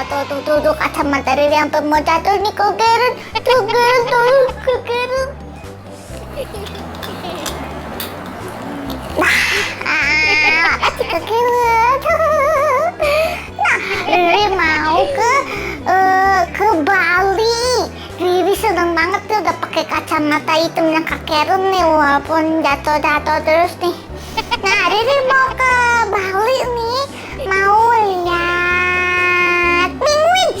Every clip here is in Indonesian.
tuh kacamata Riri sampai mau jatuh nih ke Karen. Tuh Karen tuh ke Karen. Makasih ke Karen. Nah, Riri mau ke Bali. Riri seneng banget tuh udah pakai kacamata hitamnya Kak Karen nih, walaupun jatuh terus nih. Nah, Riri mau ke Bali nih, mau lihat penguin.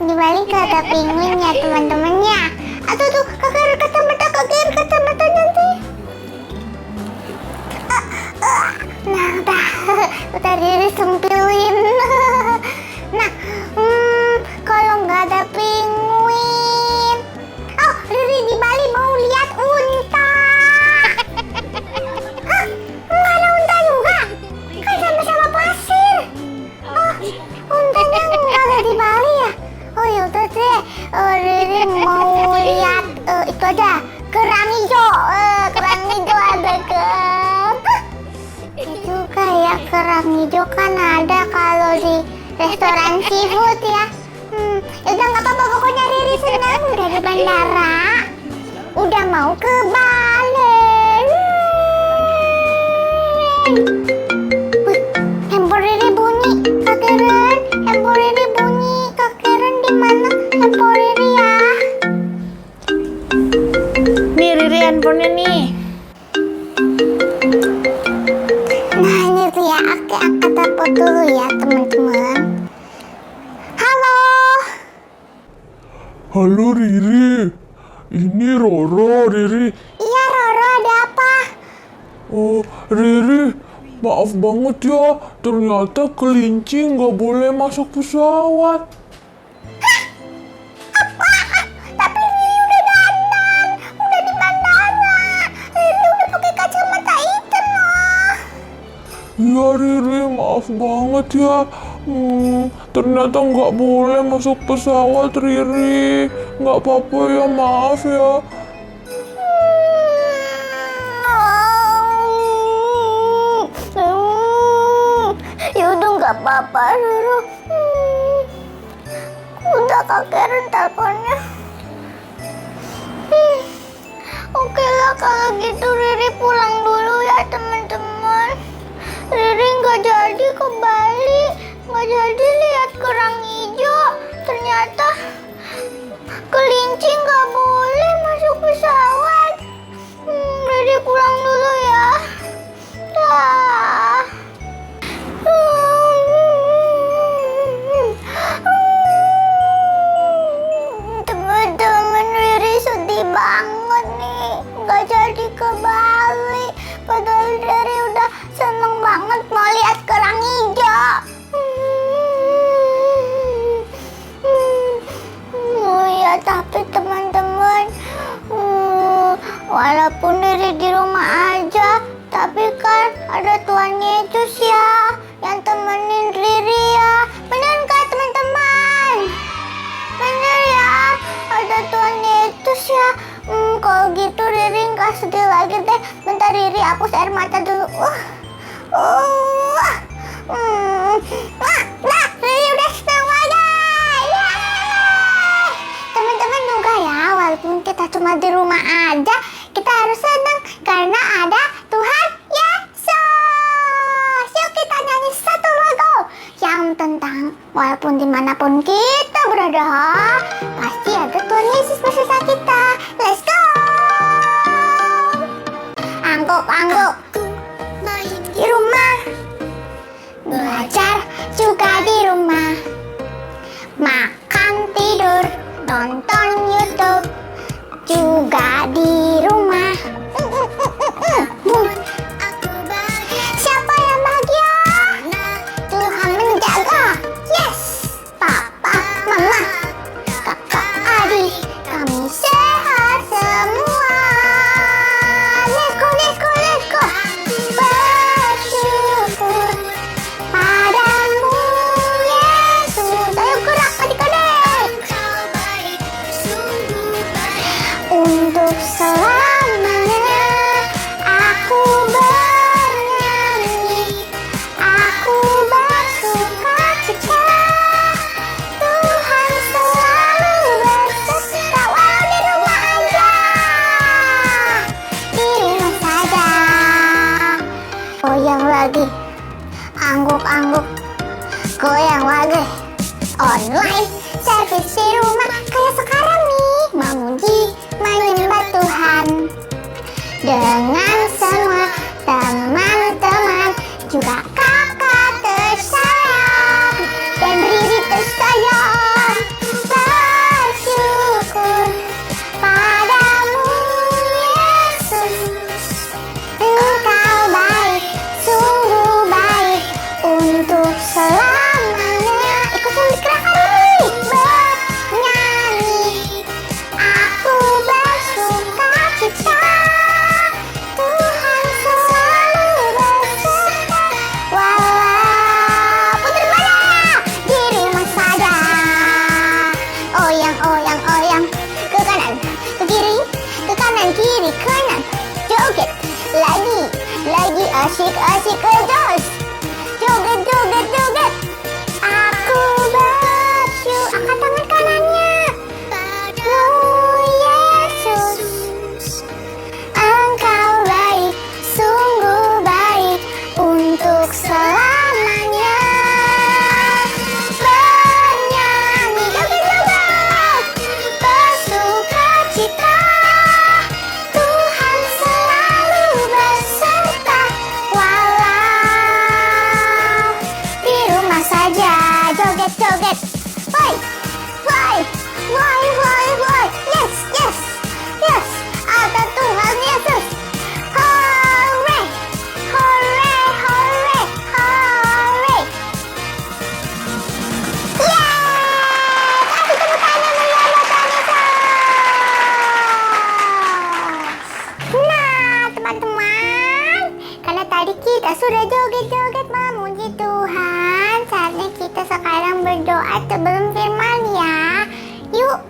Di Bali tuh ada penguin ya teman-temannya. Aduh tuh kacamatanya tuh. Nah udah Riri sempilin. Nah kalau nggak ada penguin, oh Riri di Bali mau lihat unta. Hah? Nggak ada unta juga? Kan sama-sama pasir. Oh untanya nggak ada di Bali ya? Oh yaudah deh, Riri mau lihat itu aja, kerang hijau. Kerang hijau ada kan? Itu kayak kerang hijau kan ada kalau di restoran seafood ya. Yaudah nggak apa-apa, pokoknya Riri senang udah di bandara, udah mau ke Bali. Handphone Riri bunyi, Kak Karen. Handphone Riri bunyi, Kak Karen di mana handphone Riri ya? Nih Riri handphonenya nih. Nah ini tuh ya, aku telepon dulu ya teman-teman. Halo. Halo Riri, ini Roro. Riri. Iya Roro, ada apa? Oh Riri, maaf banget ya, ternyata kelinci nggak boleh masuk pesawat. Tapi Riri udah dandan, udah di bandara. Riri udah pakai kacamata hitam loh. Ya Riri, maaf banget ya. Ternyata nggak boleh masuk pesawat Riri. Nggak apa-apa ya, maaf ya. Ya udah nggak apa-apa Roro. Udah Kak Karen teleponnya. Oke lah kalau gitu Riri pulang dulu ya teman-teman. Riri nggak jadi ke Bali, nggak jadi lihat kerang hijau. Ternyata kelinci nggak boleh masuk pesawat. Riri pulang dulu ya. Dah. Teman-teman, Riri sedih banget nih nggak jadi ke Bali, padahal Riri udah seneng banget mau lihat kerang hijau. Oh ya, tapi teman-teman, walaupun Riri di rumah aja, tapi kan ada Tuan Yesus ya yang temenin Riri ya. Bener nggak teman-teman? Bener ya, ada Tuan Yesus ya. Kalau gitu Riri nggak sedih lagi deh. Bentar Riri hapus air mata dulu. Nah, Riri udah senang banget. Teman-teman juga ya, walaupun kita cuma di rumah aja, kita harus senang karena ada Tuhan Yesus. Yuk kita nyanyi satu lagu yang tentang walaupun dimanapun kita berada, pasti ada Tuhan Yesus beserta kita. Let's go! Angguk-angguk di rumah, belajar juga di rumah, makan tidur nonton YouTube juga di rumah. Siapa yang bahagia? Tuhan menjaga. Yes, papa, mama, kakak, adik, kami sehat semua. Let's go, let's go, let's go. angguk-angguk, goyang wage. Online service di rumah kayak sekarang nih, memuji menyembah Tuhan dengan semua teman-teman, juga kakak tersayang dan Riri tersayang. Bersyukur padamu Yesus, Engkau baik, sungguh baik untuk selamanya. Ikutin gerakan ini, bernyanyi, aku bersuka cita, Tuhan selalu beserta. Walaupun terbalik di rumah saja, oyang, oyang, oyang, ke kanan, ke kiri, ke kanan, kiri, kanan, joget, lagi asyik ke jos, joget, joget, joget. Aku bersyukur, angkat tangan kanannya. Oh Yesus, Engkau baik, sungguh baik untuk selamanya. Bernyanyi, joget-joget, bersuka cita, Tuhan selalu beserta. Walau di rumah saja, joget-joget. Woi, woi, woi, woi, woi. Yes, yes, yes. Ada Tuhan Yesus. Hore, hore, hore, hore. Yeay! Kasih tepuk tangan meriah buat Tuhan Yesus. Nah, teman-teman, karena tadi kita sudah joget-joget memuji Tuhan, saatnya kita sekarang berdoa sebelum firman ya. Yuk,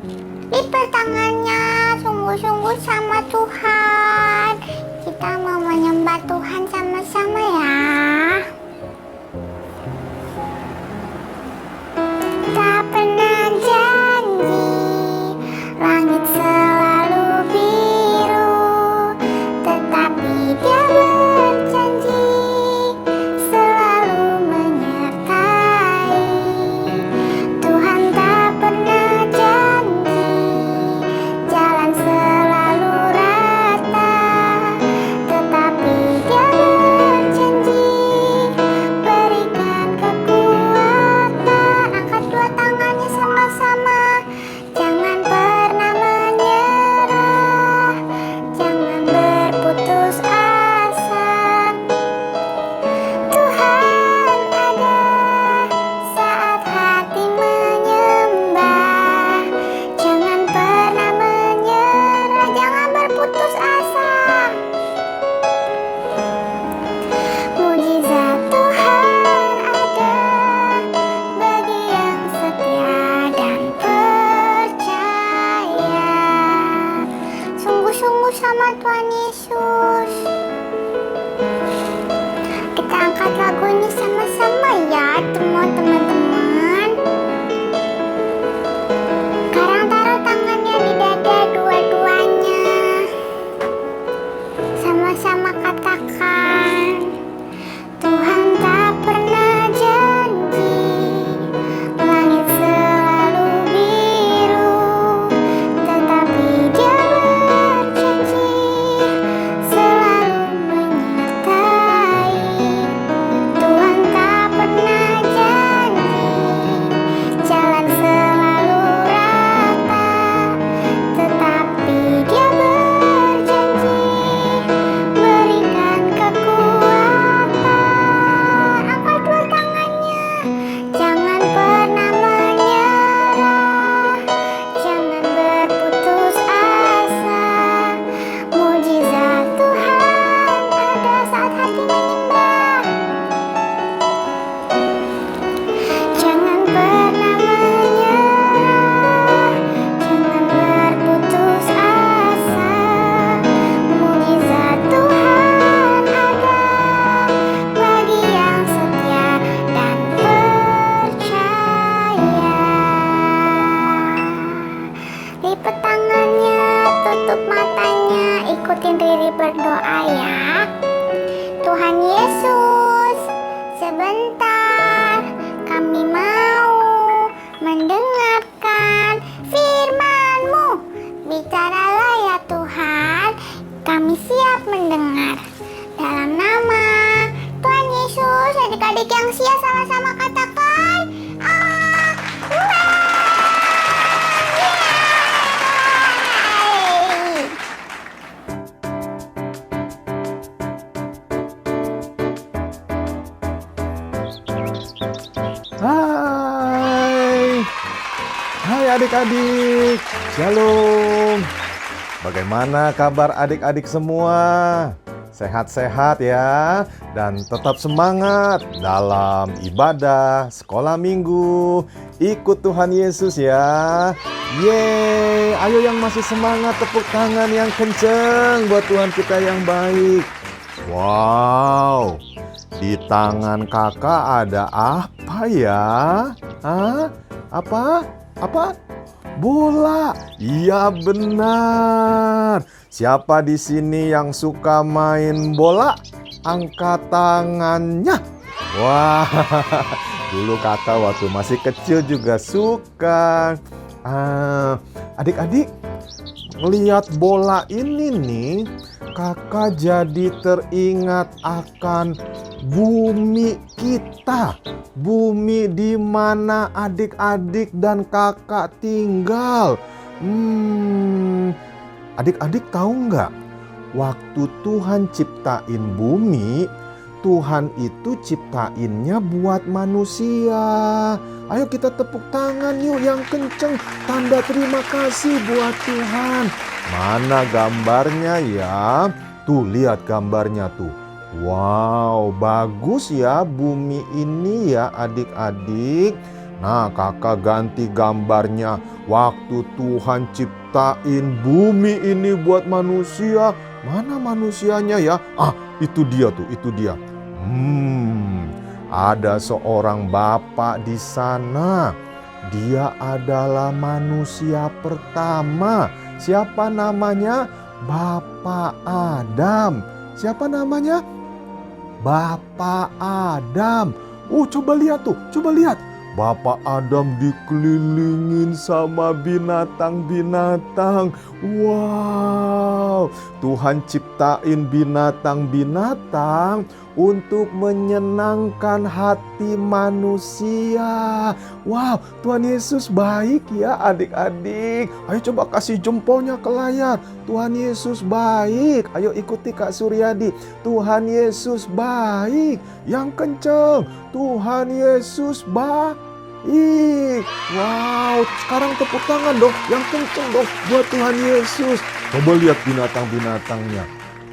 lipat tangannya sungguh-sungguh sama Tuhan. Kita mau menyembah Tuhan sama-sama ya. Tak pernah janji langit selalu biru, tetapi Dia berjanji selalu menyertai. Tuhan tak pernah janji jalan selalu rata, tetapi Dia berjanji berikan sebentar. Kami mau mendengarkan firman-Mu. Bicaralah ya Tuhan, kami siap mendengar. Dalam nama Tuhan Yesus, adik-adik yang siap sama-sama katakan Amin. Hai adik-adik, shalom. Bagaimana kabar adik-adik semua? Sehat-sehat ya, dan tetap semangat dalam ibadah sekolah minggu. Ikut Tuhan Yesus ya. Yeay, ayo yang masih semangat tepuk tangan yang kenceng buat Tuhan kita yang baik. Wow, di tangan kakak ada apa ya? Hah? Apa? Bola. Iya benar. Siapa di sini yang suka main bola? Angkat tangannya. Wah, dulu kakak waktu masih kecil juga suka. Adik-adik, lihat bola ini nih, kakak jadi teringat akan bumi kita. Bumi di mana adik-adik dan kakak tinggal. Adik-adik tahu nggak? Waktu Tuhan ciptain bumi, Tuhan itu ciptainnya buat manusia. Ayo kita tepuk tangan yuk yang kenceng. Tanda terima kasih buat Tuhan. Mana gambarnya ya? Tuh lihat gambarnya tuh. Wow, bagus ya bumi ini ya adik-adik. Nah, kakak ganti gambarnya waktu Tuhan ciptain bumi ini buat manusia. Mana manusianya ya? Itu dia tuh, itu dia. Ada seorang bapak di sana. Dia adalah manusia pertama. Siapa namanya? Bapak Adam. Siapa namanya? Bapak Adam. Coba lihat tuh, coba lihat. Bapak Adam dikelilingin sama binatang-binatang. Wow, Tuhan ciptain binatang-binatang untuk menyenangkan hati manusia. Wow, Tuhan Yesus baik ya adik-adik. Ayo coba kasih jempolnya ke layar. Tuhan Yesus baik. Ayo ikuti Kak Suryadi. Tuhan Yesus baik. Yang kenceng. Tuhan Yesus baik. Wow, sekarang tepuk tangan dong. Yang kenceng dong buat Tuhan Yesus. Coba lihat binatang-binatangnya.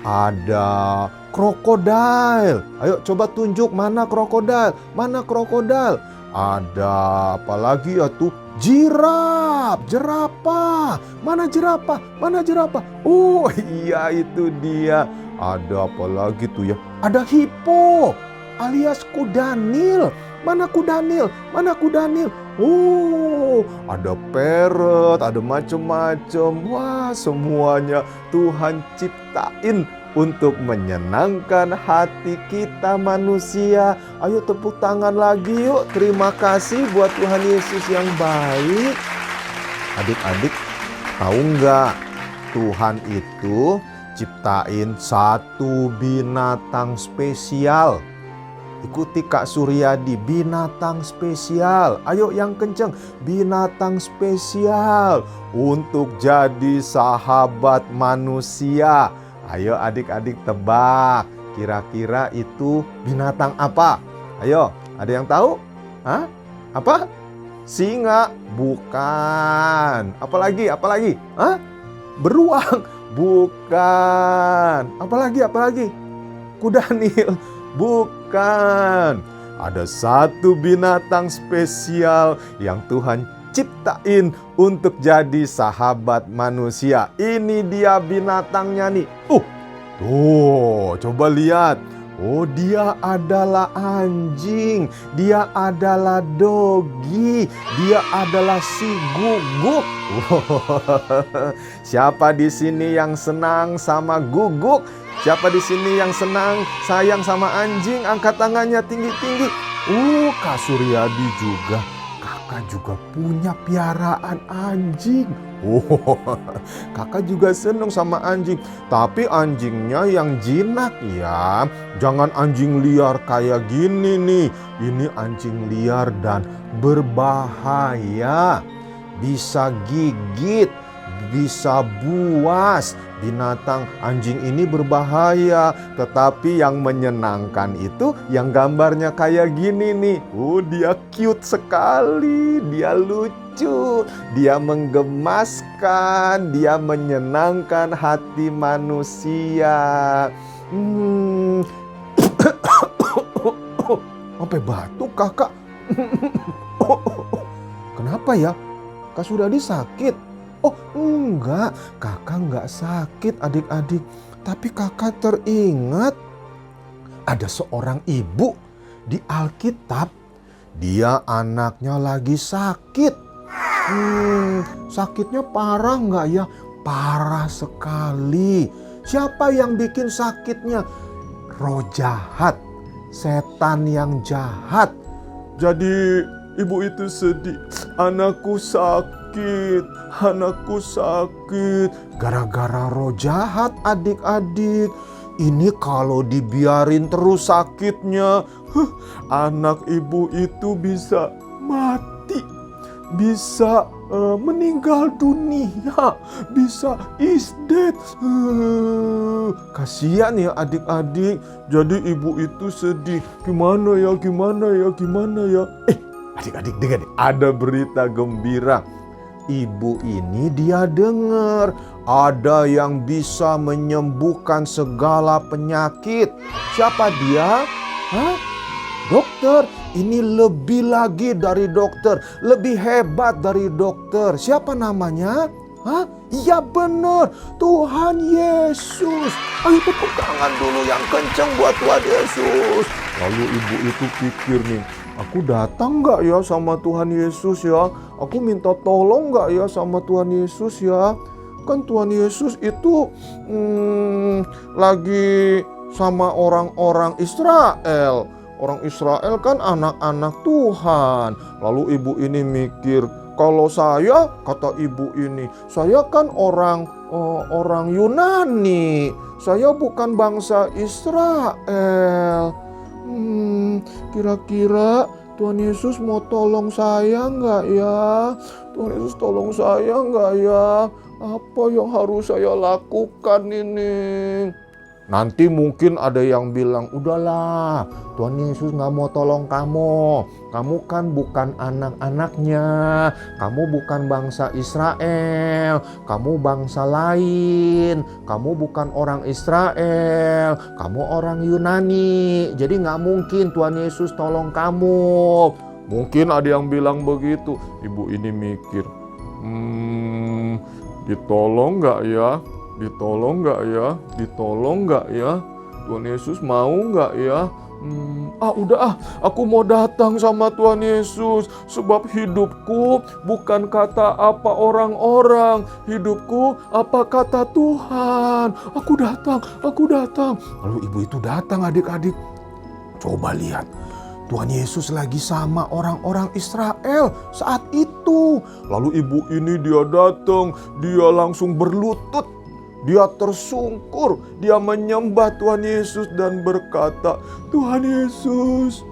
Ada krokodil. Ayo coba tunjuk mana krokodil. Mana krokodil? Ada apa lagi ya tuh? Jiraf, jerapah. Mana jerapah? Mana jerapah? Oh iya itu dia. Ada apa lagi tuh ya? Ada hipo alias kuda Nil. Mana kuda Nil? Mana kuda Nil? Oh, ada parrot, ada macam-macam. Wah, semuanya Tuhan ciptain untuk menyenangkan hati kita manusia. Ayo tepuk tangan lagi yuk. Terima kasih buat Tuhan Yesus yang baik. Adik-adik, tahu nggak? Tuhan itu ciptain satu binatang spesial. Ikuti Kak Suryadi, binatang spesial. Ayo yang kenceng, binatang spesial untuk jadi sahabat manusia. Ayo adik-adik tebak, kira-kira itu binatang apa? Ayo, ada yang tahu? Hah? Apa? Singa? Bukan. Apalagi? Apalagi? Hah? Beruang? Bukan. Apalagi? Kuda Nil? Bukan. Ada satu binatang spesial yang Tuhan ciptain untuk jadi sahabat manusia. Ini dia binatangnya nih. Tuh, coba lihat. Oh, dia adalah anjing. Dia adalah dogi. Dia adalah si guguk. Siapa di sini yang senang sama guguk? Siapa di sini yang senang, sayang sama anjing? Angkat tangannya tinggi-tinggi. Kak Suryadi juga. Kakak juga punya piaraan anjing. Kakak juga senang sama anjing. Tapi anjingnya yang jinak ya. Jangan anjing liar kayak gini nih. Ini anjing liar dan berbahaya. Bisa gigit, bisa buas. Binatang anjing ini berbahaya. Tetapi yang menyenangkan itu yang gambarnya kayak gini nih. Dia cute sekali. Dia lucu. Dia menggemaskan. Dia menyenangkan hati manusia. Sampai batuk kakak. Kenapa ya? Kak Suryadi sakit? Oh enggak, kakak enggak sakit adik-adik. Tapi kakak teringat ada seorang ibu di Alkitab. Dia anaknya lagi sakit. Sakitnya parah enggak ya? Parah sekali. Siapa yang bikin sakitnya? Roh jahat, setan yang jahat. Jadi ibu itu sedih. Anakku sakit gara-gara roh jahat adik-adik. Ini kalau dibiarin terus sakitnya, anak ibu itu bisa mati, bisa meninggal dunia, bisa is dead. Kasihan ya adik-adik. Jadi ibu itu sedih. Gimana ya? Adik-adik dengar, ada berita gembira. Ibu ini dia dengar ada yang bisa menyembuhkan segala penyakit. Siapa dia? Dokter. Ini lebih lagi dari dokter, lebih hebat dari dokter. Siapa namanya? Iya benar, Tuhan Yesus. Ayo tepuk tangan dulu yang kenceng buat Tuhan Yesus. Lalu ibu itu pikir nih, aku datang gak ya sama Tuhan Yesus ya? Aku minta tolong gak ya sama Tuhan Yesus ya? Kan Tuhan Yesus itu lagi sama orang-orang Israel. Orang Israel kan anak-anak Tuhan. Lalu ibu ini mikir, kalau saya, kata ibu ini, saya kan orang Yunani. Saya bukan bangsa Israel. Kira-kira Tuhan Yesus mau tolong saya nggak ya? Tuhan Yesus tolong saya nggak ya? Apa yang harus saya lakukan ini? Nanti mungkin ada yang bilang, udahlah, Tuhan Yesus nggak mau tolong kamu. Kamu kan bukan anak-anaknya. Kamu bukan bangsa Israel. Kamu bangsa lain. Kamu bukan orang Israel. Kamu orang Yunani. Jadi nggak mungkin Tuhan Yesus tolong kamu. Mungkin ada yang bilang begitu. Ibu ini mikir, ditolong nggak ya? Ditolong nggak ya? Tuhan Yesus mau nggak ya? Aku mau datang sama Tuhan Yesus. Sebab hidupku bukan kata apa orang-orang. Hidupku apa kata Tuhan. Aku datang. Lalu ibu itu datang adik-adik. Coba lihat. Tuhan Yesus lagi sama orang-orang Israel saat itu. Lalu ibu ini dia datang. Dia langsung berlutut. Dia tersungkur, dia menyembah Tuhan Yesus dan berkata, Tuhan Yesus,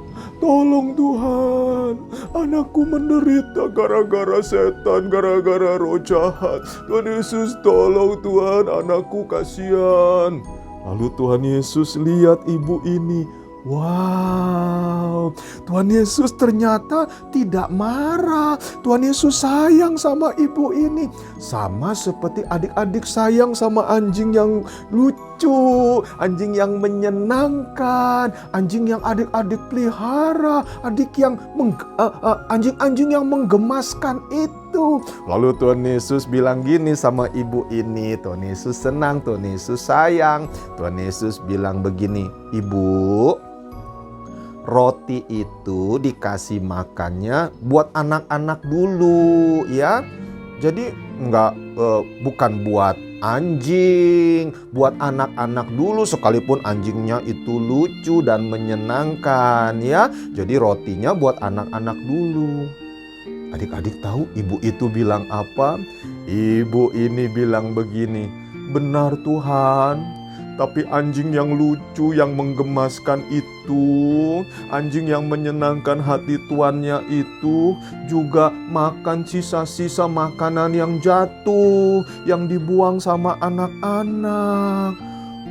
tolong Tuhan, anakku menderita gara-gara setan, gara-gara roh jahat. Tuhan Yesus tolong Tuhan, anakku kasihan. Lalu Tuhan Yesus lihat ibu ini. Wow, Tuhan Yesus ternyata tidak marah. Tuhan Yesus sayang sama ibu ini. Sama seperti adik-adik sayang sama anjing yang lucu, anjing yang menyenangkan, anjing yang adik-adik pelihara, anjing-anjing yang menggemaskan itu. Lalu Tuhan Yesus bilang gini sama ibu ini. Tuhan Yesus senang, Tuhan Yesus sayang. Tuhan Yesus bilang begini, Ibu, roti itu dikasih makannya buat anak-anak dulu ya. Jadi bukan buat anjing buat anak-anak dulu, sekalipun anjingnya itu lucu dan menyenangkan ya. Jadi rotinya buat anak-anak dulu. Adik-adik tahu ibu itu bilang apa? Ibu ini bilang begini, "Benar Tuhan, tapi anjing yang lucu, yang menggemaskan itu, anjing yang menyenangkan hati tuannya itu juga makan sisa-sisa makanan yang jatuh, yang dibuang sama anak-anak."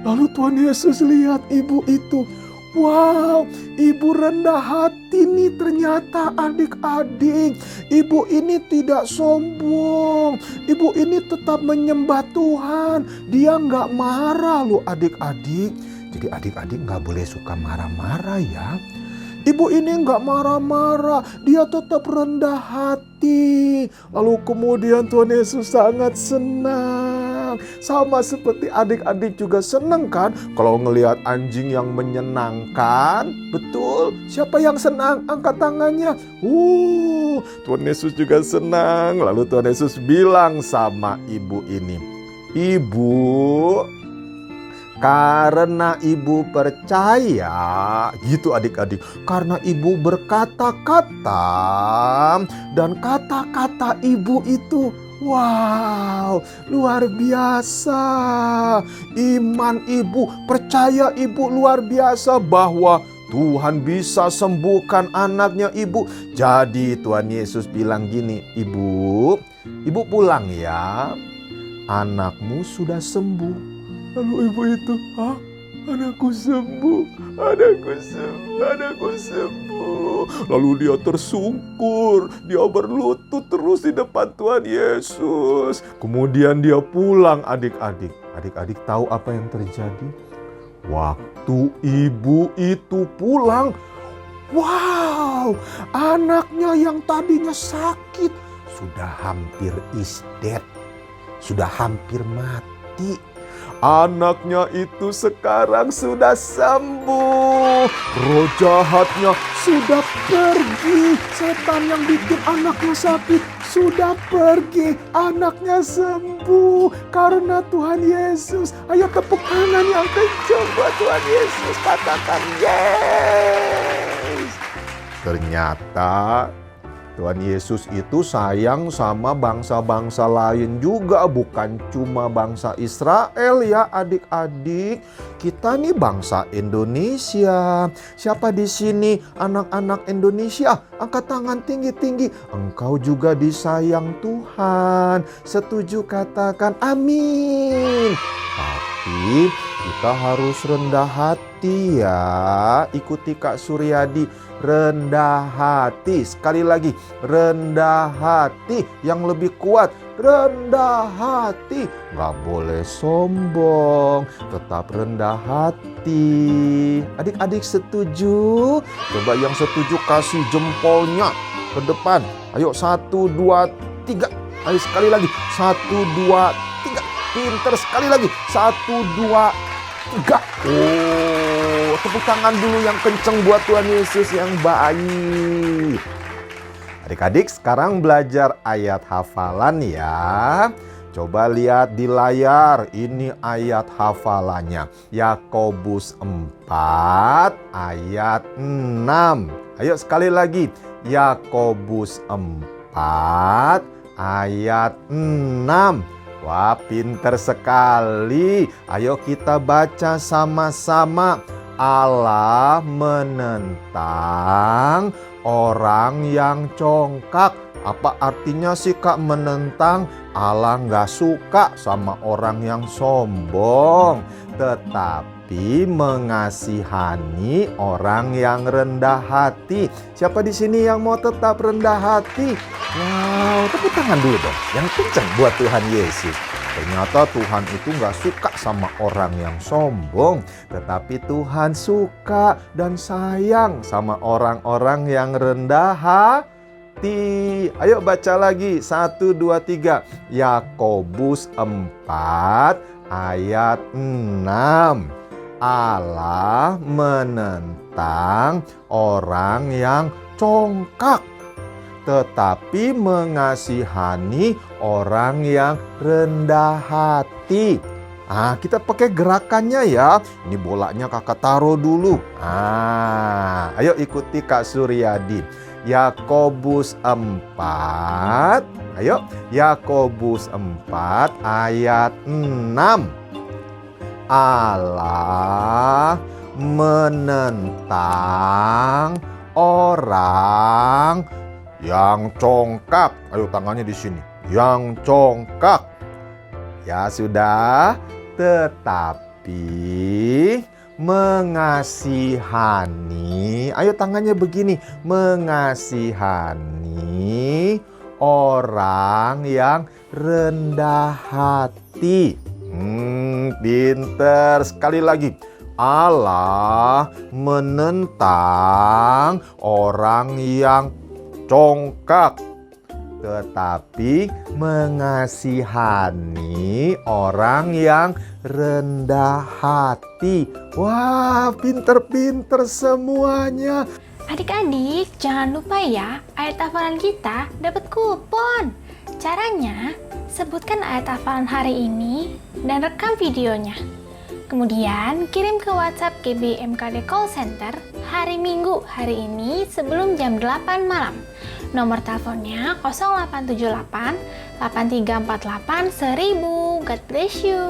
Lalu Tuhan Yesus lihat ibu itu. Wow, ibu rendah hati nih ternyata adik-adik. Ibu ini tidak sombong. Ibu ini tetap menyembah Tuhan. Dia nggak marah loh adik-adik. Jadi adik-adik nggak boleh suka marah-marah ya. Ibu ini nggak marah-marah, dia tetap rendah hati. Lalu kemudian Tuhan Yesus sangat senang. Sama seperti adik-adik juga senang kan kalau ngelihat anjing yang menyenangkan. Betul, siapa yang senang? Angkat tangannya. Tuhan Yesus juga senang. Lalu Tuhan Yesus bilang sama ibu ini, "Ibu, karena ibu percaya," gitu adik-adik, "karena ibu berkata-kata dan kata-kata ibu itu, wow, luar biasa. Iman ibu, percaya ibu luar biasa bahwa Tuhan bisa sembuhkan anaknya ibu." Jadi Tuhan Yesus bilang gini, ibu pulang ya, anakmu sudah sembuh." Lalu ibu itu, "Anakku sembuh, anakku sembuh." Lalu dia tersungkur, dia berlutut terus di depan Tuhan Yesus. Kemudian dia pulang adik-adik. Adik-adik tahu apa yang terjadi? Waktu ibu itu pulang, wow, anaknya yang tadinya sakit sudah hampir is dead, sudah hampir mati. Anaknya itu sekarang sudah sembuh. Roh jahatnya sudah pergi. Setan yang bikin anaknya sakit sudah pergi. Anaknya sembuh karena Tuhan Yesus. Ayo tepuk tangan yang kencang buat Tuhan Yesus. Katakan yes. Ternyata Tuhan Yesus itu sayang sama bangsa-bangsa lain juga, bukan cuma bangsa Israel ya adik-adik. Kita nih bangsa Indonesia. Siapa di sini anak-anak Indonesia? Angkat tangan tinggi-tinggi. Engkau juga disayang Tuhan. Setuju, katakan amin. Tapi kita harus rendah hati ya. Ikuti Kak Suryadi. Rendah hati. Sekali lagi, rendah hati. Yang lebih kuat, rendah hati. Gak boleh sombong, tetap rendah hati. Adik-adik setuju? Coba yang setuju kasih jempolnya ke depan. Ayo 1, 2, 3. Ayo sekali lagi. 1, 2, 3. Pinter sekali lagi. 1, 2, 3. Tepuk tangan dulu yang kenceng buat Tuhan Yesus yang baik. Adik-adik sekarang belajar ayat hafalan ya. Coba lihat di layar, ini ayat hafalannya. Yakobus 4 ayat 6. Ayo sekali lagi. Yakobus 4 ayat 6. Wah, pinter sekali. Ayo kita baca sama-sama. Allah menentang orang yang congkak. Apa artinya sih Kak menentang? Allah nggak suka sama orang yang sombong, tetapi mengasihani orang yang rendah hati. Siapa di sini yang mau tetap rendah hati? Wow, tepuk tangan dulu dong, yang kencang buat Tuhan Yesus. Ternyata Tuhan itu gak suka sama orang yang sombong, tetapi Tuhan suka dan sayang sama orang-orang yang rendah hati. Ayo baca lagi, 1, 2, 3. Yakobus 4 ayat 6. Allah menentang orang yang congkak. tetapi mengasihani orang yang rendah hati. Kita pakai gerakannya ya. Ini bolanya kakak taruh dulu. Ayo ikuti Kak Suryadi. Yakobus 4. Ayo, Yakobus 4 ayat 6. Allah menentang orang yang congkak. Ayo tangannya di sini. Yang congkak. Ya sudah, tetapi mengasihani. Ayo tangannya begini. Mengasihani orang yang rendah hati. Pinter. Sekali lagi. Allah menentang orang yang congkak, tetapi mengasihani orang yang rendah hati. Wah, pinter-pinter semuanya. Adik-adik, jangan lupa ya, ayat hafalan kita dapat kupon. Caranya, sebutkan ayat hafalan hari ini dan rekam videonya. Kemudian kirim ke WhatsApp GB MKD Call Center hari Minggu hari ini sebelum jam 8 malam. Nomor teleponnya 0878 8348 1000. God bless you.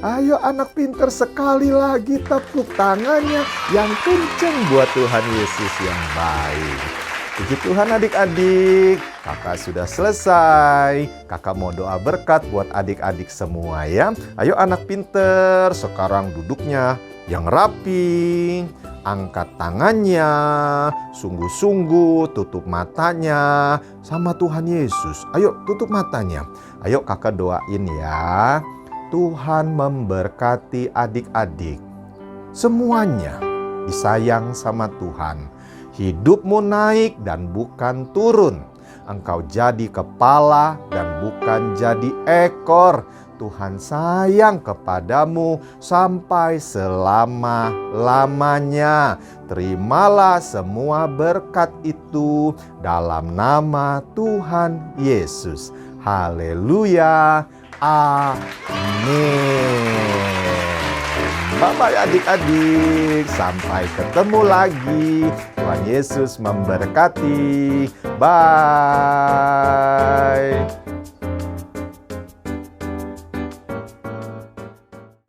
Ayo anak pinter, sekali lagi tepuk tangannya yang kenceng buat Tuhan Yesus yang baik. Puji Tuhan adik-adik, kakak sudah selesai. Kakak mau doa berkat buat adik-adik semua ya. Ayo anak pinter, sekarang duduknya yang rapi. Angkat tangannya, sungguh-sungguh tutup matanya sama Tuhan Yesus. Ayo tutup matanya. Ayo kakak doain ya. Tuhan memberkati adik-adik. Semuanya disayang sama Tuhan. Hidupmu naik dan bukan turun. Engkau jadi kepala dan bukan jadi ekor. Tuhan sayang kepadamu sampai selama-lamanya. Terimalah semua berkat itu dalam nama Tuhan Yesus. Haleluya. Amin. Bye-bye adik-adik. Sampai ketemu lagi. Tuhan Yesus memberkati. Bye.